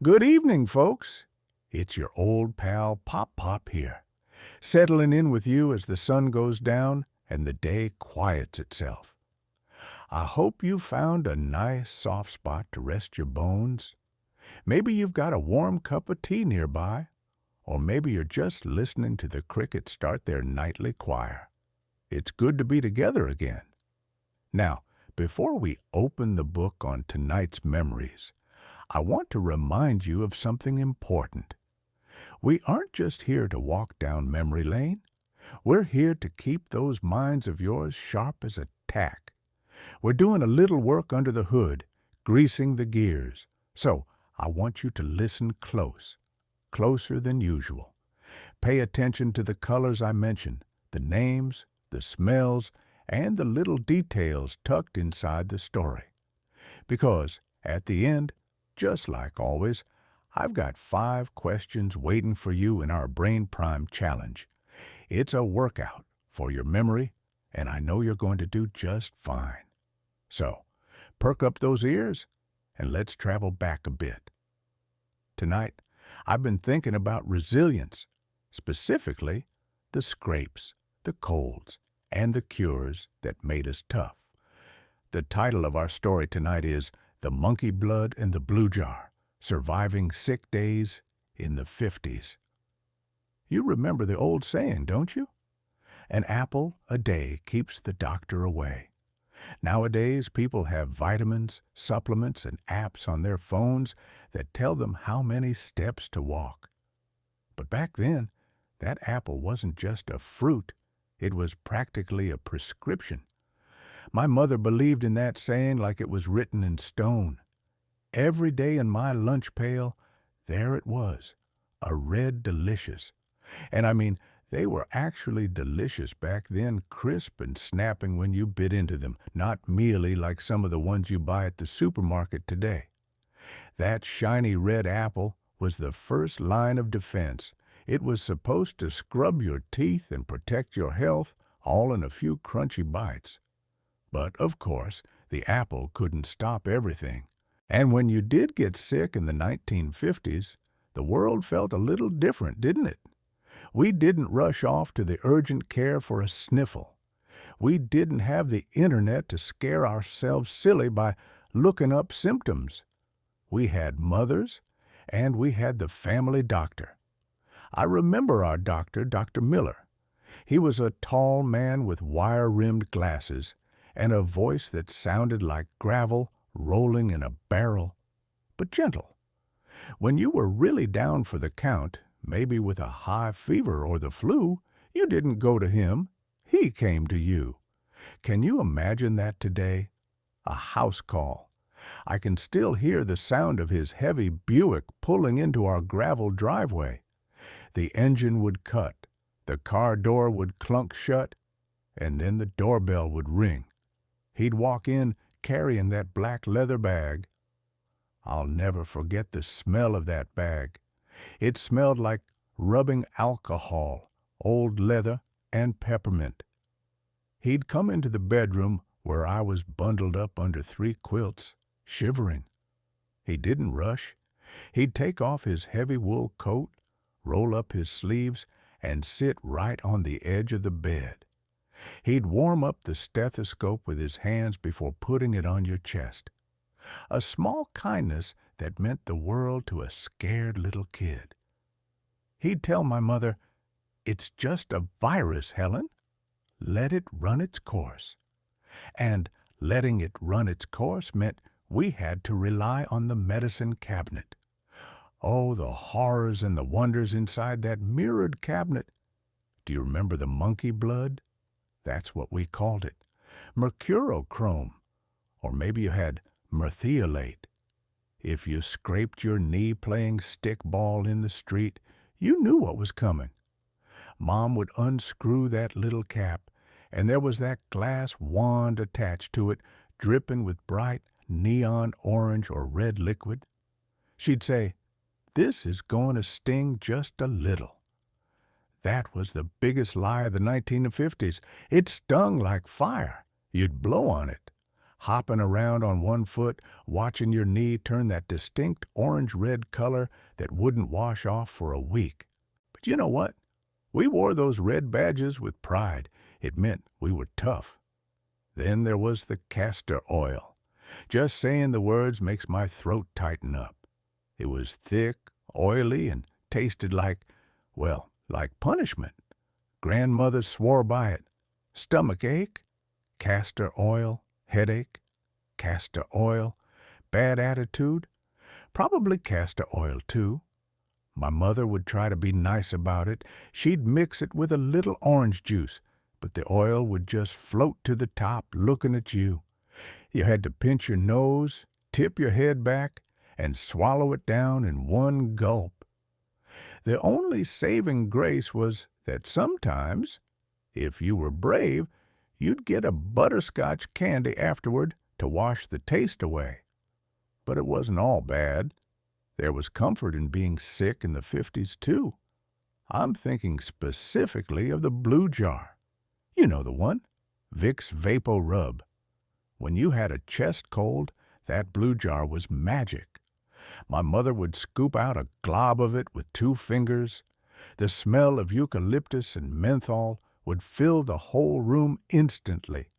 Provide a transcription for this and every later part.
Good evening, folks. It's your old pal Pop Pop here, settling in with you as the sun goes down and the day quiets itself. I hope you found a nice soft spot to rest your bones. Maybe you've got a warm cup of tea nearby, or maybe you're just listening to the crickets start their nightly choir. It's good to be together again. Now, before we open the book on tonight's memories, I want to remind you of something important. We aren't just here to walk down memory lane. We're here to keep those minds of yours sharp as a tack. We're doing a little work under the hood, greasing the gears. So I want you to listen close, closer than usual. Pay attention to the colors I mentioned, the names, the smells, and the little details tucked inside the story. Because at the end, just like always, I've got 5 questions waiting for you in our Brain Prime Challenge. It's a workout for your memory, and I know you're going to do just fine. So, perk up those ears, and let's travel back a bit. Tonight, I've been thinking about resilience, specifically the scrapes, the colds, and the cures that made us tough. The title of our story tonight is The Monkey Blood and the Blue Jar, Surviving Sick Days in the 50s. You remember the old saying, don't you? An apple a day keeps the doctor away. Nowadays, people have vitamins, supplements, and apps on their phones that tell them how many steps to walk. But back then, that apple wasn't just a fruit. It was practically a prescription. My mother believed in that saying like it was written in stone. Every day in my lunch pail, there it was, a red delicious. And I mean, they were actually delicious back then, crisp and snapping when you bit into them, not mealy like some of the ones you buy at the supermarket today. That shiny red apple was the first line of defense. It was supposed to scrub your teeth and protect your health, all in a few crunchy bites. But, of course, the apple couldn't stop everything. And when you did get sick in the 1950s, the world felt a little different, didn't it? We didn't rush off to the urgent care for a sniffle. We didn't have the internet to scare ourselves silly by looking up symptoms. We had mothers, and we had the family doctor. I remember our doctor, Dr. Miller. He was a tall man with wire-rimmed glasses and a voice that sounded like gravel rolling in a barrel, but gentle. When you were really down for the count, maybe with a high fever or the flu, you didn't go to him. He came to you. Can you imagine that today? A house call. I can still hear the sound of his heavy Buick pulling into our gravel driveway. The engine would cut, the car door would clunk shut, and then the doorbell would ring. He'd walk in carrying that black leather bag. I'll never forget the smell of that bag. It smelled like rubbing alcohol, old leather, and peppermint. He'd come into the bedroom where I was bundled up under 3 quilts, shivering. He didn't rush. He'd take off his heavy wool coat, roll up his sleeves, and sit right on the edge of the bed. He'd warm up the stethoscope with his hands before putting it on your chest. A small kindness that meant the world to a scared little kid. He'd tell my mother, "It's just a virus, Helen. Let it run its course." And letting it run its course meant we had to rely on the medicine cabinet. Oh, the horrors and the wonders inside that mirrored cabinet. Do you remember the monkey blood? That's what we called it. Mercurochrome. Or maybe you had merthiolate. If you scraped your knee playing stickball in the street, you knew what was coming. Mom would unscrew that little cap, and there was that glass wand attached to it, dripping with bright neon orange or red liquid. She'd say, "This is going to sting just a little." That was the biggest lie of the 1950s. It stung like fire. You'd blow on it. hopping around on one foot, watching your knee turn that distinct orange-red color that wouldn't wash off for a week. But you know what? We wore those red badges with pride. It meant we were tough. Then there was the castor oil. Just saying the words makes my throat tighten up. It was thick, oily, and tasted like, well, like punishment. Grandmother swore by it. Stomach ache, castor oil, headache, castor oil, bad attitude, probably castor oil too. My mother would try to be nice about it. She'd mix it with a little orange juice, but the oil would just float to the top looking at you. You had to pinch your nose, tip your head back, and swallow it down in one gulp. The only saving grace was that sometimes, if you were brave, you'd get a butterscotch candy afterward to wash the taste away. But it wasn't all bad. There was comfort in being sick in the 50s, too. I'm thinking specifically of the blue jar. You know the one, Vicks VapoRub. When you had a chest cold, that blue jar was magic. My mother would scoop out a glob of it with 2 fingers. The smell of eucalyptus and menthol would fill the whole room instantly.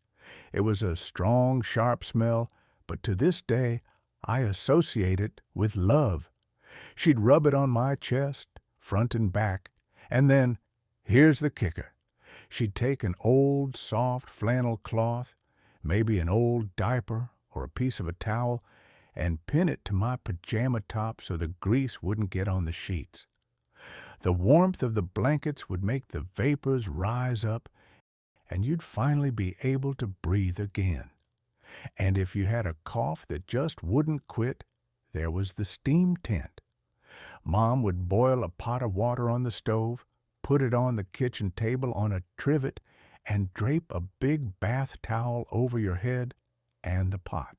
It was a strong, sharp smell, but to this day I associate it with love. She'd rub it on my chest, front and back, and then, here's the kicker, she'd take an old, soft flannel cloth, maybe an old diaper or a piece of a towel, and pin it to my pajama top so the grease wouldn't get on the sheets. The warmth of the blankets would make the vapors rise up, and you'd finally be able to breathe again. And if you had a cough that just wouldn't quit, there was the steam tent. Mom would boil a pot of water on the stove, put it on the kitchen table on a trivet, and drape a big bath towel over your head and the pot.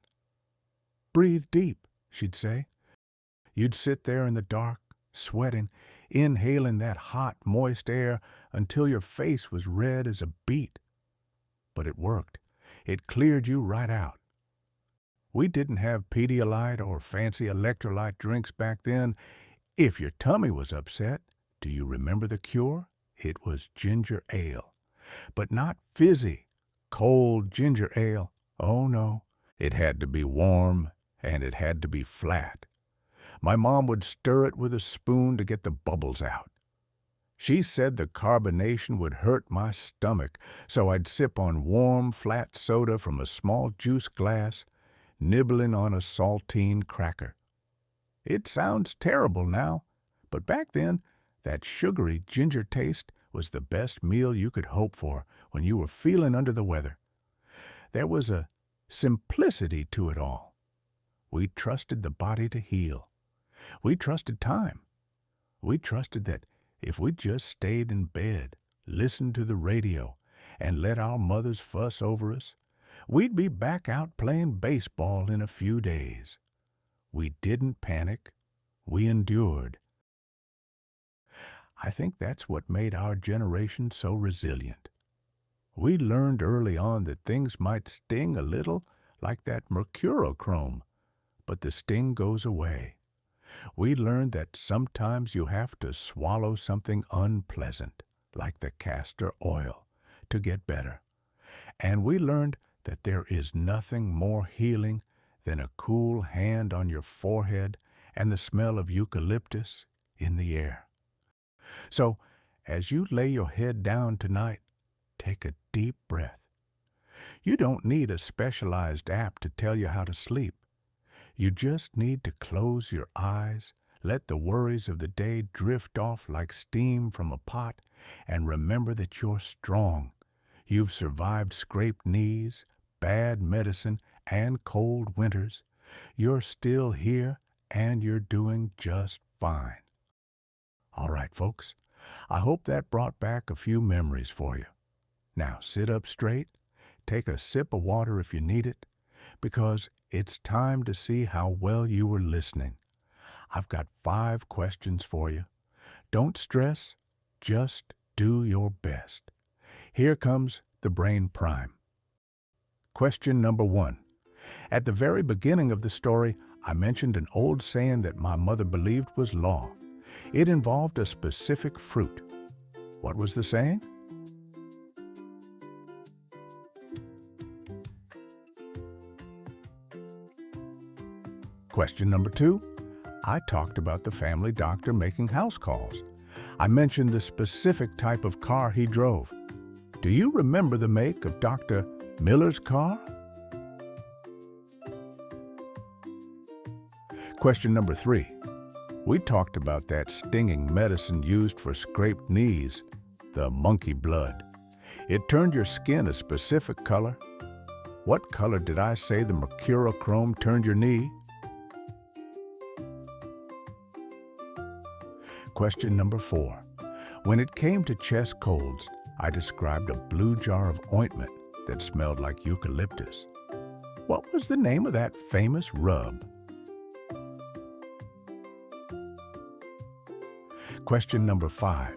Breathe deep, she'd say. You'd sit there in the dark, sweating, inhaling that hot, moist air until your face was red as a beet. But it worked. It cleared you right out. We didn't have Pedialyte or fancy electrolyte drinks back then. If your tummy was upset, do you remember the cure? It was ginger ale. But not fizzy, cold ginger ale. Oh no, it had to be warm and it had to be flat. My mom would stir it with a spoon to get the bubbles out. She said the carbonation would hurt my stomach, so I'd sip on warm, flat soda from a small juice glass, nibbling on a saltine cracker. It sounds terrible now, but back then, that sugary ginger taste was the best meal you could hope for when you were feeling under the weather. There was a simplicity to it all. We trusted the body to heal. We trusted time. We trusted that if we just stayed in bed, listened to the radio, and let our mothers fuss over us, we'd be back out playing baseball in a few days. We didn't panic. We endured. I think that's what made our generation so resilient. We learned early on that things might sting a little, like that Mercurochrome, but the sting goes away. We learned that sometimes you have to swallow something unpleasant, like the castor oil, to get better. And we learned that there is nothing more healing than a cool hand on your forehead and the smell of eucalyptus in the air. So, as you lay your head down tonight, take a deep breath. You don't need a specialized app to tell you how to sleep. You just need to close your eyes, let the worries of the day drift off like steam from a pot, and remember that you're strong. You've survived scraped knees, bad medicine, and cold winters. You're still here, and you're doing just fine. All right, folks, I hope that brought back a few memories for you. Now sit up straight, take a sip of water if you need it, because it's time to see how well you were listening. I've got 5 questions for you. Don't stress, just do your best. Here comes the Brain Prime. Question number 1. At the very beginning of the story, I mentioned an old saying that my mother believed was law. It involved a specific fruit. What was the saying? Question number 2. I talked about the family doctor making house calls. I mentioned the specific type of car he drove. Do you remember the make of Dr. Miller's car? Question number 3. We talked about that stinging medicine used for scraped knees, the monkey blood. It turned your skin a specific color. What color did I say the Mercurochrome turned your knee? Question number 4. When it came to chest colds, I described a blue jar of ointment that smelled like eucalyptus. What was the name of that famous rub? Question number 5.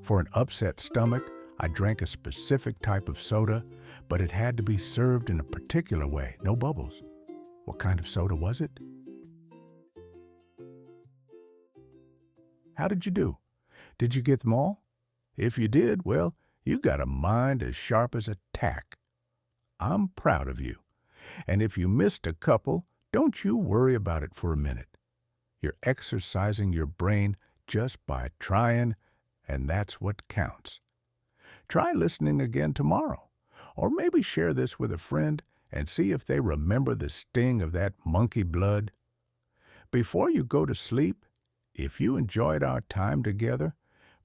For an upset stomach, I drank a specific type of soda, but it had to be served in a particular way, no bubbles. What kind of soda was it? How did you do? Did you get them all? If you did, well, you got a mind as sharp as a tack. I'm proud of you. And if you missed a couple, don't you worry about it for a minute. You're exercising your brain just by trying, and that's what counts. Try listening again tomorrow, or maybe share this with a friend and see if they remember the sting of that monkey blood. Before you go to sleep, if you enjoyed our time together,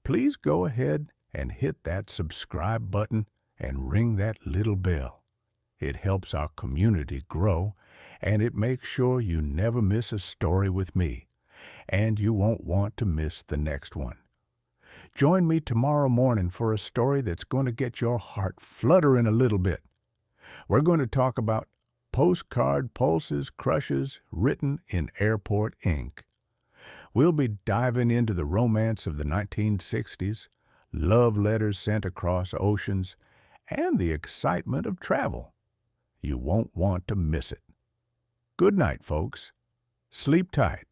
please go ahead and hit that subscribe button and ring that little bell. It helps our community grow, and it makes sure you never miss a story with me, and you won't want to miss the next one. Join me tomorrow morning for a story that's going to get your heart fluttering a little bit. We're going to talk about postcard pulses crushes written in airport ink. We'll be diving into the romance of the 1960s, love letters sent across oceans, and the excitement of travel. You won't want to miss it. Good night, folks. Sleep tight.